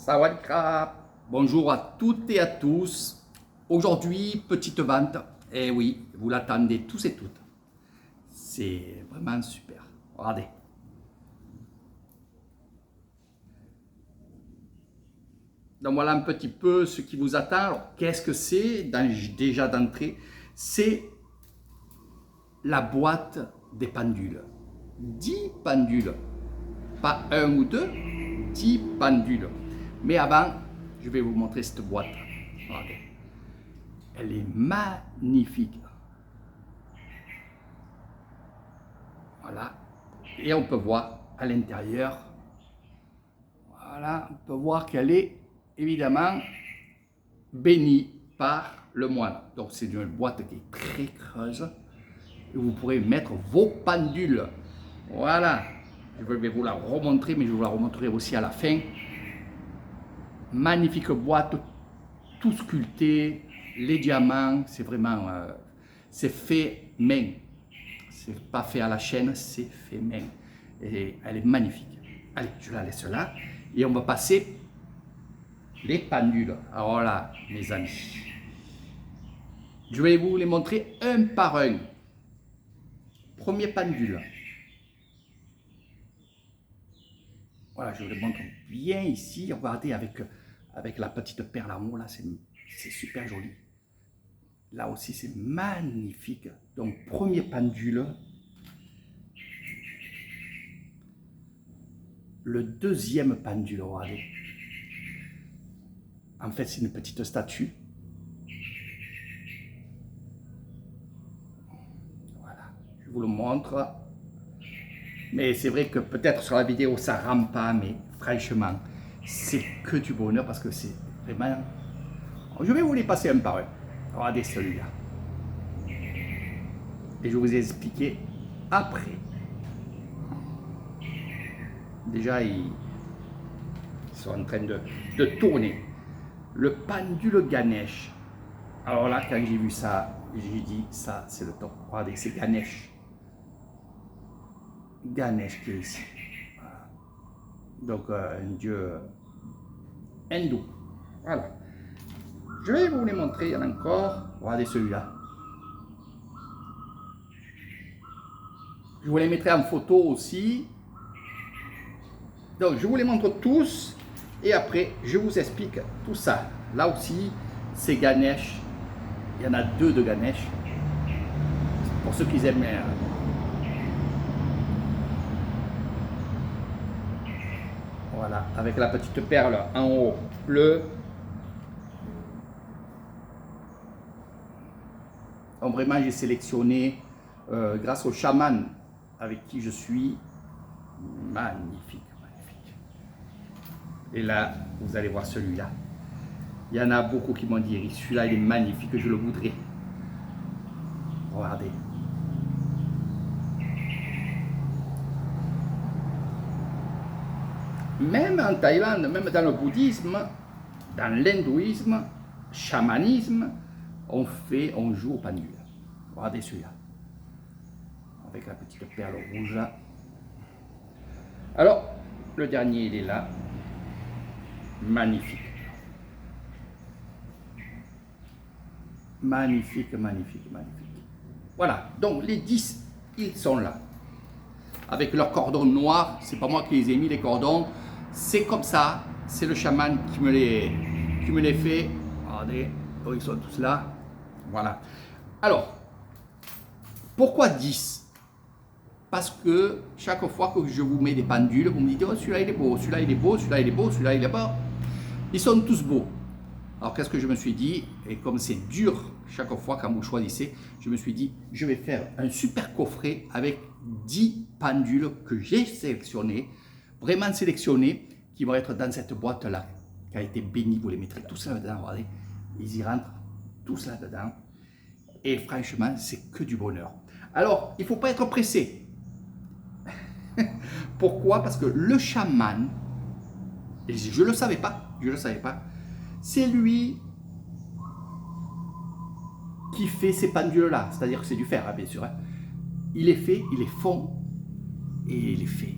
Sawadee krap. Bonjour à toutes et à tous. Aujourd'hui, petite vente. Eh oui, vous l'attendez tous et toutes. C'est vraiment super. Regardez. Donc voilà un petit peu ce qui vous attend. Alors, qu'est-ce que c'est déjà d'entrée? C'est la boîte des pendules. 10 pendules. Pas un ou deux, 10 pendules. Mais avant, je vais vous montrer cette boîte. Regardez. Elle est magnifique. Voilà. Et on peut voir à l'intérieur. Voilà, on peut voir qu'elle est évidemment bénie par le moine. Donc c'est une boîte qui est très creuse. Et vous pourrez mettre vos pendules. Voilà. Je vais vous la remontrer, mais je vous la remontrerai aussi à la fin. Magnifique boîte, tout sculpté, les diamants, c'est vraiment, c'est fait main. C'est pas fait à la chaîne, c'est fait main. Et elle est magnifique. Allez, je la laisse là. Et on va passer les pendules. Alors là, mes amis, je vais vous les montrer un par un. Premier pendule. Voilà, je vous les montre bien ici. Regardez avec la petite perle en haut, là, c'est super joli. Là aussi, c'est magnifique. Donc, premier pendule. Le deuxième pendule, regardez. En fait, c'est une petite statue. Voilà, je vous le montre. Mais c'est vrai que peut-être sur la vidéo, ça ne rame pas, mais franchement, c'est que du bonheur parce que c'est vraiment... Je vais vous les passer un par un. Regardez celui-là. Et je vous ai expliqué après. Déjà, ils sont en train de tourner. Le pendule Ganesh. Alors là, quand j'ai vu ça, j'ai dit, ça, c'est le top. Regardez, c'est Ganesh. Ganesh qui est ici. Voilà. Donc, un dieu hindou. Voilà. Je vais vous les montrer, il y en a encore. Regardez celui-là. Je vous les mettrai en photo aussi. Donc, je vous les montre tous. Et après, je vous explique tout ça. Là aussi, c'est Ganesh. Il y en a deux de Ganesh. Pour ceux qui aiment. Voilà, avec la petite perle en haut bleue. Donc vraiment, j'ai sélectionné grâce au chaman avec qui je suis. Magnifique, magnifique. Et là, vous allez voir celui-là. Il y en a beaucoup qui m'ont dit, celui-là, il est magnifique, je le voudrais. Regardez. Même en Thaïlande, même dans le bouddhisme, dans l'hindouisme, chamanisme, on joue au pendule. Regardez celui-là. Avec la petite perle rouge là. Alors, le dernier, il est là. Magnifique. Magnifique, magnifique, magnifique. Voilà, donc les 10, ils sont là. Avec leurs cordons noirs, c'est pas moi qui les ai mis, les cordons. C'est comme ça, c'est le chaman qui me les fait. Regardez, ils sont tous là. Voilà. Alors, pourquoi 10? Parce que chaque fois que je vous mets des pendules, vous me dites, oh, celui-là il est beau, celui-là il est beau, celui-là il est beau, celui-là il est beau. Ils sont tous beaux. Alors qu'est-ce que je me suis dit? Et comme c'est dur chaque fois quand vous choisissez, je me suis dit, je vais faire un super coffret avec 10 pendules que j'ai sélectionnées, vraiment sélectionnées, qui vont être dans cette boîte-là, qui a été bénie. Vous les mettrez tous là-dedans, regardez. Ils y rentrent tous là-dedans. Et franchement, c'est que du bonheur. Alors, il ne faut pas être pressé. Pourquoi? Parce que le chaman, et je ne le savais pas, c'est lui qui fait ces pendules-là. C'est-à-dire que c'est du fer, hein, bien sûr. Hein. Il les fait, il les fond et il les fait.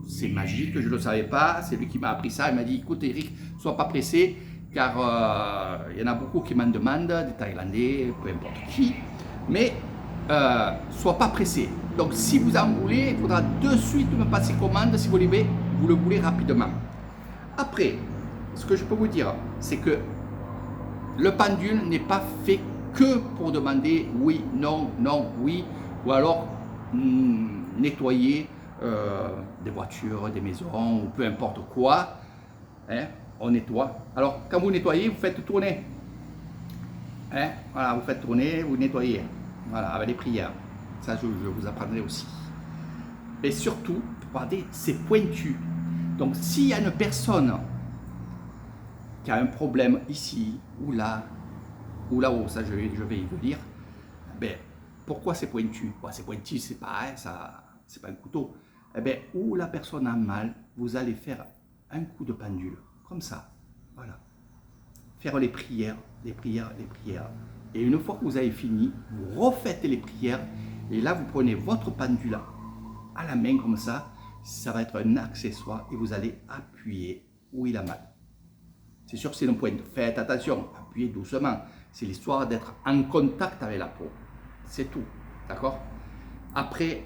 c'est magique, je ne le savais pas. C'est lui qui m'a appris ça. Il m'a dit, écoute Eric, sois pas pressé, car il y en a beaucoup qui m'en demandent, des Thaïlandais, peu importe qui. Mais sois pas pressé. Donc si vous en voulez, il faudra de suite me passer commande si vous le voulez rapidement. Après, ce que je peux vous dire, c'est que le pendule n'est pas fait que pour demander oui, non, non, oui, ou alors nettoyer des voitures, des maisons, ou peu importe quoi. Hein, on nettoie. Alors, quand vous nettoyez, vous faites tourner. Hein, voilà, vous faites tourner, vous nettoyez. Voilà, avec les prières. Ça, je vous apprendrai aussi. Et surtout, regardez, c'est pointu. Donc, s'il y a une personne qui a un problème ici, ou là-haut, ça, je vais y venir, ben, pourquoi c'est pointu? Bon, c'est pointu, c'est pas, hein, ça, c'est pas un couteau. Eh bien, où la personne a mal, vous allez faire un coup de pendule, comme ça. Voilà. Faire les prières, les prières, les prières. Et une fois que vous avez fini, vous refaites les prières. Et là, vous prenez votre pendule à la main comme ça. Ça va être un accessoire et vous allez appuyer où il a mal. C'est sûr que c'est une pointe. Faites attention, appuyez doucement. C'est l'histoire d'être en contact avec la peau. C'est tout. D'accord? Après,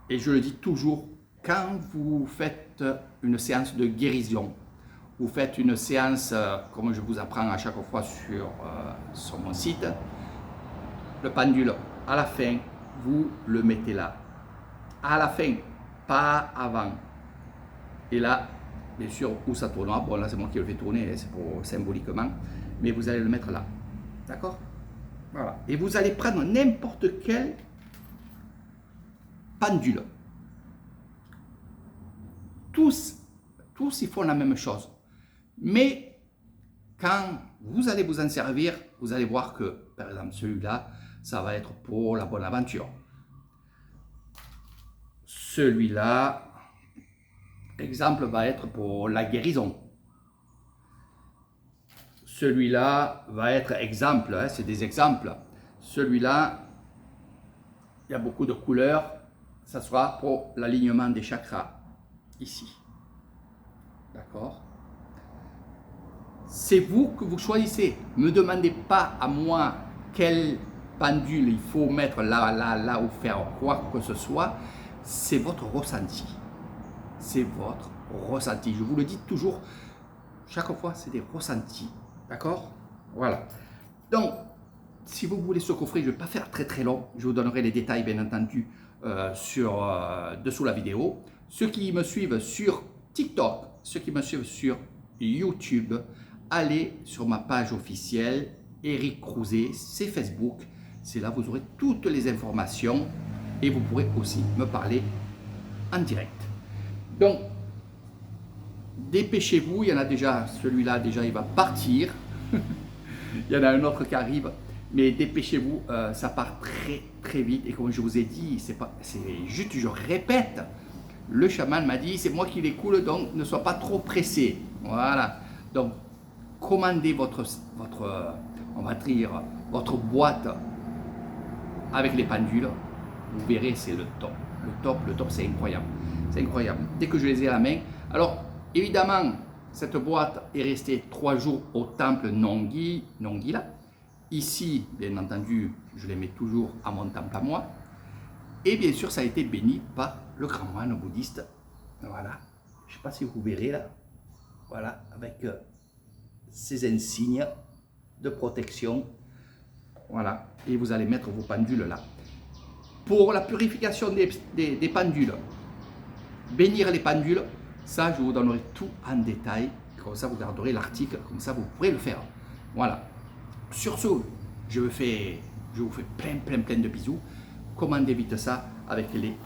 et je le dis toujours, quand vous faites une séance de guérison, vous faites une séance, comme je vous apprends à chaque fois sur mon site, le pendule, à la fin, vous le mettez là. À la fin, pas avant. Et là, bien sûr, où ça tournera, bon là c'est moi qui le fais tourner, c'est pour symboliquement, mais vous allez le mettre là. D'accord? Voilà. Et vous allez prendre n'importe quel pendule. Tous, ils font la même chose. Mais quand vous allez vous en servir, vous allez voir que, par exemple, celui-là, ça va être pour la bonne aventure. Celui-là, exemple, va être pour la guérison. Celui-là va être exemple, hein, c'est des exemples. Celui-là, il y a beaucoup de couleurs, ça sera pour l'alignement des chakras, ici. D'accord? C'est vous que vous choisissez. Ne me demandez pas à moi quel pendule il faut mettre là ou faire quoi que ce soit. C'est votre ressenti. C'est votre ressenti. Je vous le dis toujours, chaque fois, c'est des ressentis. D'accord? Voilà. Donc, si vous voulez ce coffret, je ne vais pas faire très long. Je vous donnerai les détails, bien entendu, dessous la vidéo. Ceux qui me suivent sur TikTok, ceux qui me suivent sur YouTube, allez sur ma page officielle, Eric Crouzet, c'est Facebook. C'est là vous aurez toutes les informations et vous pourrez aussi me parler en direct. Donc, dépêchez-vous, il y en a déjà, celui-là déjà il va partir. Il y en a un autre qui arrive, mais dépêchez-vous, ça part très vite. Et comme je vous ai dit, c'est juste, je répète, le chaman m'a dit, c'est moi qui les coule, donc ne sois pas trop pressé. Voilà. Donc, commandez votre on va dire, votre boîte avec les pendules. Vous verrez, c'est le top. Le top, c'est incroyable. C'est incroyable. Dès que je les ai à la main. Alors, évidemment, cette boîte est restée 3 jours au temple Nongila. Ici, bien entendu, je les mets toujours à mon temple à moi. Et bien sûr, ça a été béni par le grand moine bouddhiste. Voilà. Je ne sais pas si vous verrez là. Voilà, avec ces insignes de protection. Voilà. Et vous allez mettre vos pendules là. Pour la purification des pendules, bénir les pendules, ça, je vous donnerai tout en détail. Comme ça, vous garderez l'article. Comme ça, vous pourrez le faire. Voilà. Sur ce, je vous fais plein de bisous. Commandez vite ça avec les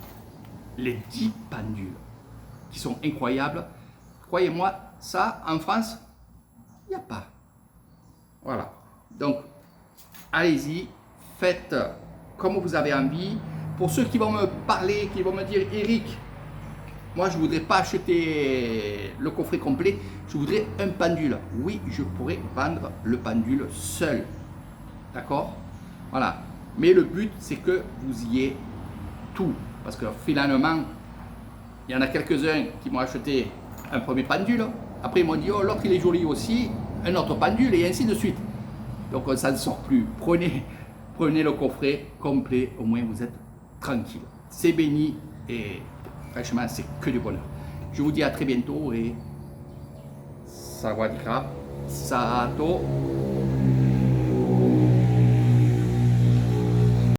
10 pendules qui sont incroyables. Croyez-moi, ça, en France, il n'y a pas. Voilà. Donc, allez-y, faites comme vous avez envie. Pour ceux qui vont me parler, qui vont me dire, Eric, moi, je ne voudrais pas acheter le coffret complet, je voudrais un pendule. Oui, je pourrais vendre le pendule seul. D'accord? Voilà. Mais le but, c'est que vous ayez tout. Parce que finalement, Il y en a quelques-uns qui m'ont acheté un premier pendule. Après, ils m'ont dit, oh, l'autre, il est joli aussi. Un autre pendule, et ainsi de suite. Donc, on ne s'en sort plus. Prenez le coffret complet. Au moins, vous êtes tranquille. C'est béni. Et franchement, c'est que du bonheur. Je vous dis à très bientôt. Et sawadika. Sato.